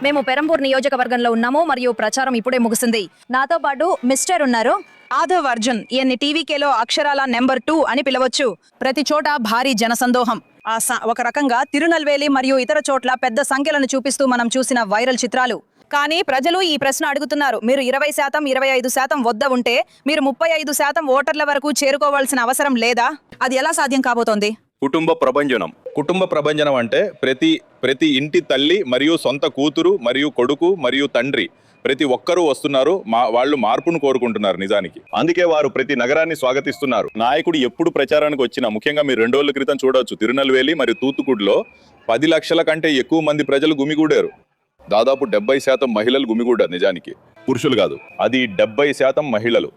మేము పెరంబూర్ నియోజకవర్గంలో ఉన్నాము మరియు ప్రచారం ఇప్పుడే ముగిసింది. నాతో పాటు మిస్టర్ ఉన్నారు, ఆదవ్ అర్జున్. ఈయన్ని టీవీకేలో అక్షరాల నెంబర్ 2 అని పిలవచ్చు. ప్రతి చోట భారీ జనసందోహం. ఒక రకంగా తిరునల్వేలి మరియు ఇతర చోట్ల పెద్ద సంఖ్యలను చూపిస్తూ మనం చూసిన వైరల్ చిత్రాలు. కానీ ప్రజలు ఈ ప్రశ్న అడుగుతున్నారు, మీరు 20%, 25% వద్ద ఉంటే మీరు 35% ఓటర్ల వరకు చేరుకోవాల్సిన అవసరం లేదా? అది ఎలా సాధ్యం కాబోతోంది? కుటుంబ ప్రభంజనం అంటే ప్రతి ఇంటి తల్లి మరియు సొంత కూతురు మరియు కొడుకు మరియు తండ్రి ప్రతి ఒక్కరూ వస్తున్నారు. వాళ్ళు మార్పును కోరుకుంటున్నారు నిజానికి. అందుకే వారు ప్రతి నగరాన్ని స్వాగతిస్తున్నారు. నాయకుడు ఎప్పుడు ప్రచారానికి వచ్చినా, ముఖ్యంగా మీరు 2 రోజుల క్రితం చూడవచ్చు, తిరునల్వేలి మరియు తూత్తుకుడిలో 10 లక్షల కంటే ఎక్కువ మంది ప్రజలు గుమిగూడారు. దాదాపు 70% మహిళలు గుమిగూడారు. నిజానికి పురుషులు కాదు, అది 70% మహిళలు.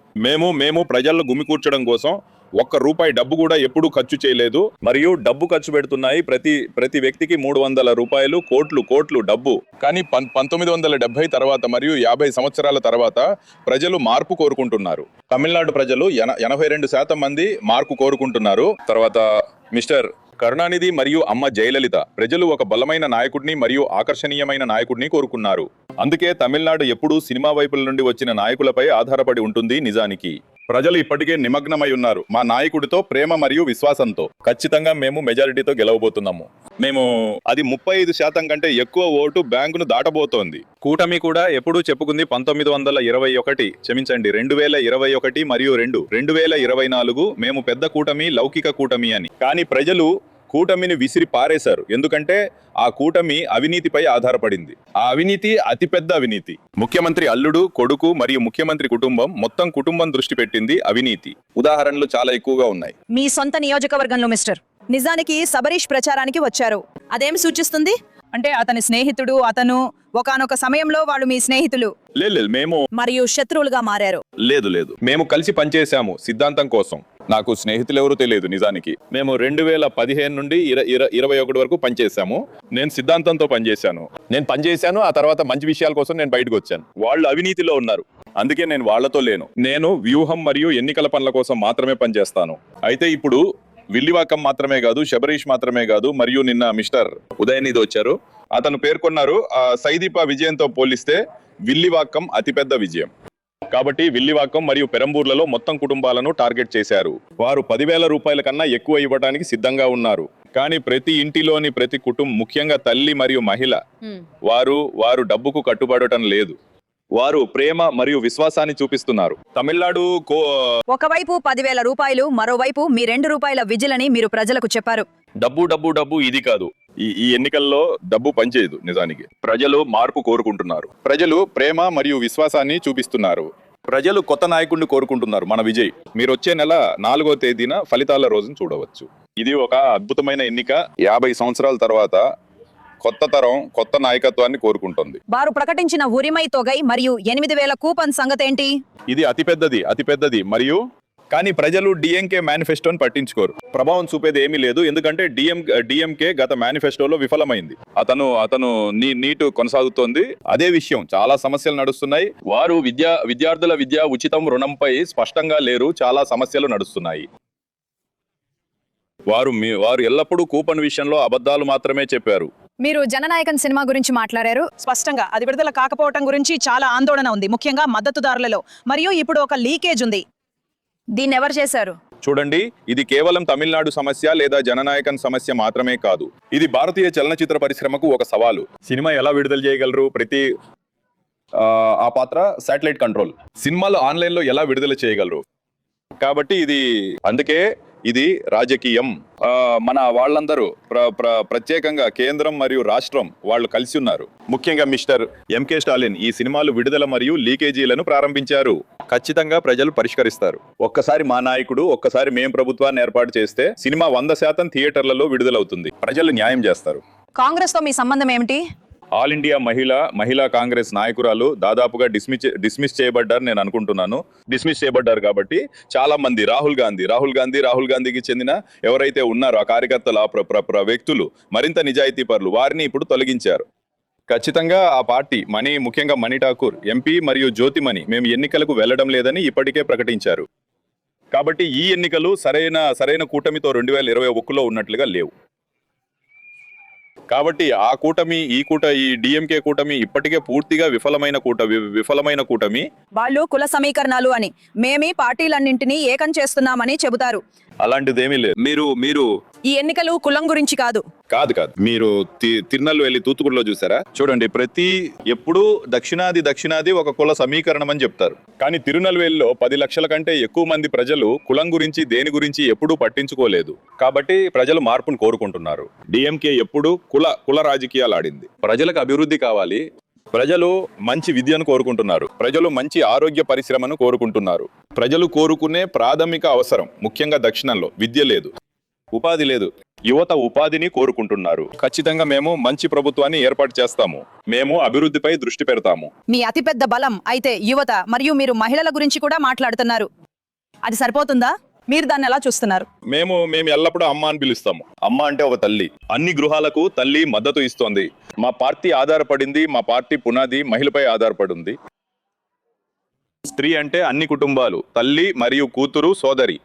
మేము ప్రజల్లో గుమికూర్చడం కోసం ₹1 డబ్బు కూడా ఎప్పుడూ ఖర్చు చేయలేదు. మరియు డబ్బు ఖర్చు పెడుతున్నాయి ప్రతి వ్యక్తికి ₹300 కోట్లు డబ్బు. కానీ 1970 తర్వాత మరియు 50 సంవత్సరాల తర్వాత ప్రజలు మార్పు కోరుకుంటున్నారు. తమిళనాడు ప్రజలు 82% మంది మార్పు కోరుకుంటున్నారు. తర్వాత మిస్టర్ కరుణానిధి మరియు అమ్మ జయలలిత ప్రజలు ఒక బలమైన నాయకుడిని మరియు ఆకర్షణీయమైన నాయకుడిని కోరుకున్నారు. అందుకే తమిళనాడు ఎప్పుడూ సినిమా వైపుల నుండి వచ్చిన నాయకులపై ఆధారపడి ఉంటుంది. నిజానికి ప్రజలు ఇప్పటికే నిమగ్నమై ఉన్నారు మా నాయకుడితో ప్రేమ మరియు విశ్వాసంతో. ఖచ్చితంగా మేము మెజారిటీతో గెలవబోతున్నాము. అది 35% కంటే ఎక్కువ ఓటు బ్యాంకును దాటబోతోంది. కూటమి కూడా ఎప్పుడూ చెప్పుకుంది 2021 మరియు 2024 మేము పెద్ద కూటమి, లౌకిక కూటమి అని. కానీ ప్రజలు కూటమిని విసిరి పారేశారు. ఎందుకంటే ఆ కూటమి అవినీతిపై ఆధారపడింది. ఆ అవినీతి అతిపెద్ద అవినీతి. ముఖ్యమంత్రి అల్లుడు, కొడుకు మరియు ముఖ్యమంత్రి కుటుంబం మొత్తం కుటుంబం దృష్టి పెట్టింది అవినీతి. ఉదాహరణలు చాలా ఎక్కువగా ఉన్నాయి. మీ సొంత నియోజకవర్గంలో మిస్టర్ నిజానికి సబరీష్ ప్రచారానికి వచ్చారు. అదేమి సూచిస్తుంది? అంటే అతని స్నేహితుడు, అతను ఒకానొక సమయంలో వాళ్ళు మీ స్నేహితులు లేదు మేము మరియు శత్రువులుగా మారారు. లేదు మేము కలిసి పనిచేశాము సిద్ధాంతం కోసం. నాకు స్నేహితులు ఎవరు తెలియదు. నిజానికి మేము 2015 నుండి 21 వరకు పనిచేశాము. నేను సిద్ధాంతంతో పనిచేశాను. ఆ తర్వాత మంచి విషయాల కోసం నేను బయటకు వచ్చాను. వాళ్ళు అవినీతిలో ఉన్నారు, అందుకే నేను వాళ్లతో లేను. నేను వ్యూహం మరియు ఎన్నికల పనుల కోసం మాత్రమే పనిచేస్తాను. అయితే ఇప్పుడు విల్లివాకం మాత్రమే కాదు, శబరీష్ మాత్రమే కాదు, మరియు నిన్న మిస్టర్ ఉదయనిధి వచ్చారు. అతను పేర్కొన్నారు, సైదీపా విజయంతో పోలిస్తే విల్లివాకం అతిపెద్ద విజయం. కాబట్టి విల్లివాకం మరియు పెరంబూర్లలో మొత్తం కుటుంబాలను టార్గెట్ చేశారు. వారు ₹10,000 కన్నా ఎక్కువ ఇవ్వడానికి సిద్ధంగా ఉన్నారు. కానీ ప్రతి ఇంటిలోని ప్రతి కుటుంబం, ముఖ్యంగా తల్లి మరియు మహిళ, వారు డబ్బుకు కట్టుబడటం లేదు. వారు ప్రేమ మరియు విశ్వాసాన్ని చూపిస్తున్నారు. తమిళనాడు ఒకవైపు ₹10,000, మరోవైపు మీ ₹2 విజిల్ అని మీరు ప్రజలకు చెప్పారు. డబ్బు ఇది కాదు. ఈ ఎన్నికల్లో డబ్బు పనిచేయదు. నిజానికి ప్రజలు మార్పు కోరుకుంటున్నారు. ప్రజలు ప్రేమ మరియు విశ్వాసాన్ని చూపిస్తున్నారు. ప్రజలు కొత్త నాయకుడిని కోరుకుంటున్నారు. మన విజయ్ మీరు వచ్చే నెల 4వ తేదీన ఫలితాల రోజును చూడవచ్చు. ఇది ఒక అద్భుతమైన ఎన్నిక. 50 సంవత్సరాల తర్వాత కొత్త తరం కొత్త నాయకత్వాన్ని కోరుకుంటుంది. వారు ప్రకటించిన ఉరిమై తొగై మరియు 8,000 కూపన్ సంగతేంటి? ఇది అతిపెద్దది మరియు కానీ ప్రజలు డిఎంకే మేనిఫెస్టోని పట్టించుకోరు. ప్రభావం చూపేది ఏమీ లేదు. ఎందుకంటే డిఎంకే గత మేనిఫెస్టోలో విఫలమైంది. అతను నీటు కొనసాగుతోంది. అదే విషయం, చాలా సమస్యలు నడుస్తున్నాయి. వారు విద్యార్థుల విద్యా ఉచితం రుణంపై స్పష్టంగా లేరు. చాలా సమస్యలు నడుస్తున్నాయి. వారు ఎల్లప్పుడూ కూపన్ విషయంలో అబద్ధాలు మాత్రమే చెప్పారు. మీరు జననాయకన్ సినిమా గురించి మాట్లాడారు. స్పష్టంగా అది విడుదల కాకపోవటం గురించి చాలా ఆందోళన ఉంది, ముఖ్యంగా మద్దతుదారులలో. మరియు ఇప్పుడు ఒక లీకేజ్ ఉంది. దీన్ని ఎవరు చేశారు? చూడండి, ఇది కేవలం తమిళనాడు సమస్య లేదా జననాయకన్ సమస్య మాత్రమే కాదు. ఇది భారతీయ చలనచిత్ర పరిశ్రమకు ఒక సవాలు. సినిమా ఎలా విడుదల చేయగలరు? ఆ పాత్ర శాటిలైట్ కంట్రోల్. సినిమాలు ఆన్లైన్లో ఎలా విడుదల చేయగలరు? కాబట్టి అందుకే ఇది రాజకీయం. మన వాళ్ళందరూ ప్రత్యేకంగా కేంద్రం మరియు రాష్ట్రం వాళ్ళు కలిసి ఉన్నారు. ముఖ్యంగా మిస్టర్ ఎంకే స్టాలిన్ ఈ సినిమాలు విడుదల మరియు లీకేజీలను ప్రారంభించారు. ఖచ్చితంగా ప్రజలు పరిష్కరిస్తారు. ఒక్కసారి మా నాయకుడు, ఒక్కసారి మేం ప్రభుత్వాన్ని ఏర్పాటు చేస్తే సినిమా 100% థియేటర్లలో విడుదలవుతుంది. ప్రజలు న్యాయం చేస్తారు. కాంగ్రెస్ తో మీ సంబంధం ఏమిటి? ఆల్ ఇండియా మహిళా కాంగ్రెస్ నాయకురాలు దాదాపుగా డిస్మిస్ చేయబడ్డారు నేను అనుకుంటున్నాను. డిస్మిస్ చేయబడ్డారు కాబట్టి చాలా మంది రాహుల్ గాంధీకి చెందిన ఎవరైతే ఉన్నారో ఆ కార్యకర్తలు, ఆ వ్యక్తులు, మరింత నిజాయితీ పరులు, వారిని ఇప్పుడు తొలగించారు. ఖచ్చితంగా ఆ పార్టీ ముఖ్యంగా మణి ఠాకూర్ ఎంపీ మరియు జ్యోతిమణి మేము ఎన్నికలకు వెళ్లడం లేదని ఇప్పటికే ప్రకటించారు. కాబట్టి ఈ ఎన్నికలు సరైన కూటమితో 2021లో ఉన్నట్లుగా లేవు. కాబట్టి ఆ కూటమి ఈ డిఎంకే కూటమి ఇప్పటికే పూర్తిగా విఫలమైన కూటమి. వాళ్ళు కుల సమీకరణాలు అని, మేమే పార్టీలన్నింటినీ ఏకం చేస్తున్నామని చెబుతారు. అలాంటిదేమీ లేదు. మీరు ఈ ఎన్నికలు కులం గురించి కాదు. కాదు మీరు తిరునల్లు వెళ్ళి తూత్తుకుడిలో చూసారా? చూడండి, ఎప్పుడు దక్షిణాది ఒక కుల సమీకరణం అని చెప్తారు. కానీ తిరునల్వేలిలో 10 లక్షల కంటే ఎక్కువ మంది ప్రజలు కులం గురించి దేని గురించి ఎప్పుడూ పట్టించుకోలేదు. కాబట్టి ప్రజలు మార్పును కోరుకుంటున్నారు. డిఎంకే ఎప్పుడు కుల రాజకీయాలు ఆడింది. ప్రజలకు అభివృద్ధి కావాలి. ప్రజలు మంచి విద్యను కోరుకుంటున్నారు. ప్రజలు మంచి ఆరోగ్య పరిశ్రమను కోరుకుంటున్నారు. ప్రజలు కోరుకునే ప్రాథమిక అవసరం ముఖ్యంగా దక్షిణంలో విద్య లేదు, ఉపాధి లేదు. యువత ఉపాధిని కోరుకుంటున్నారు. ఖచ్చితంగా మేము మంచి ప్రభుత్వాన్ని ఏర్పాటు చేస్తాము. మేము అభివృద్ధిపై దృష్టి పెడతాము. మీ అతిపెద్ద బలం అయితే యువత, మరియు మీరు మహిళల గురించి కూడా మాట్లాడుతున్నారు. అది సరిపోతుందా? మీరు దాన్ని ఎలా చూస్తున్నారు? మేము ఎల్లప్పుడూ అమ్మ అని పిలుస్తాము. అమ్మ అంటే ఒక తల్లి. అన్ని గృహాలకు తల్లి మద్దతు ఇస్తోంది. మా పార్టీ ఆధారపడింది, మా పార్టీ పునాది మహిళపై ఆధారపడింది. స్త్రీ అంటే అన్ని కుటుంబాలు, తల్లి మరియు కూతురు, సోదరి,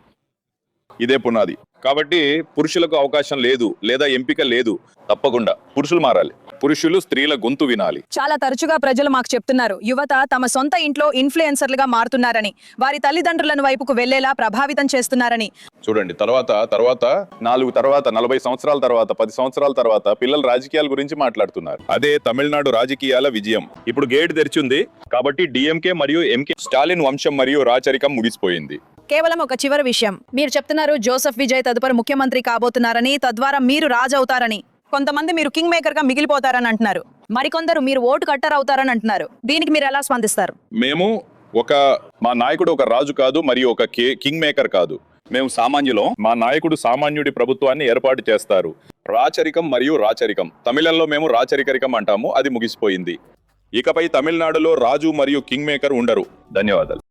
ఇదే పునాది. కాబట్టి పురుషులకు అవకాశం లేదు లేదా ఎంపిక లేదు. తప్పకుండా పురుషులు మారాలి. పురుషులు స్త్రీల గొంతు వినాలి. చాలా తరచుగా ప్రజలు మాకు చెప్తున్నారు, యువత తమ సొంత ఇంట్లో ఇన్ఫ్లుయెన్సర్లుగా మారుతున్నారని, వారి తల్లిదండ్రులను వైపుకు వెళ్లేలా ప్రభావితం చేస్తున్నారని. చూడండి, తర్వాత 40 సంవత్సరాల తర్వాత 10 సంవత్సరాల తర్వాత పిల్లలు రాజకీయాల గురించి మాట్లాడుతున్నారు. అదే తమిళనాడు రాజకీయాల విజయం. ఇప్పుడు గేట్ తెరిచింది. కాబట్టి డిఎంకే మరియు ఎంకే స్టాలిన్ వంశం మరియు రాచరికం ముగిసిపోయింది. కేవలం ఒక చివరి విషయం, మీరు చెప్తున్నారు జోసెఫ్ విజయ్ తదుపరి ముఖ్యమంత్రి కాబోతున్నారని, తద్వారా మీరు రాజు అవుతారని. కొంతమంది మీరు కింగ్ మేకర్ గా మిగిలిపోతారని అంటున్నారు. మరికొందరు మీరు ఓటు కట్టర్ అవుతారని అంటున్నారు. దీనికి మీరు ఎలా స్పందిస్తారు? మా నాయకుడు ఒక రాజు కాదు మరియు ఒక కింగ్ మేకర్ కాదు. మేము సామాన్యులం. మా నాయకుడు సామాన్యుడి ప్రభుత్వాన్ని ఏర్పాటు చేస్తారు. రాచరికం మరియు రాచరికం, తమిళంలో మేము రాచరికరికం అంటాము. అది ముగిసిపోయింది. ఇకపై తమిళనాడులో రాజు మరియు కింగ్ మేకర్ ఉండరు. ధన్యవాదాలు.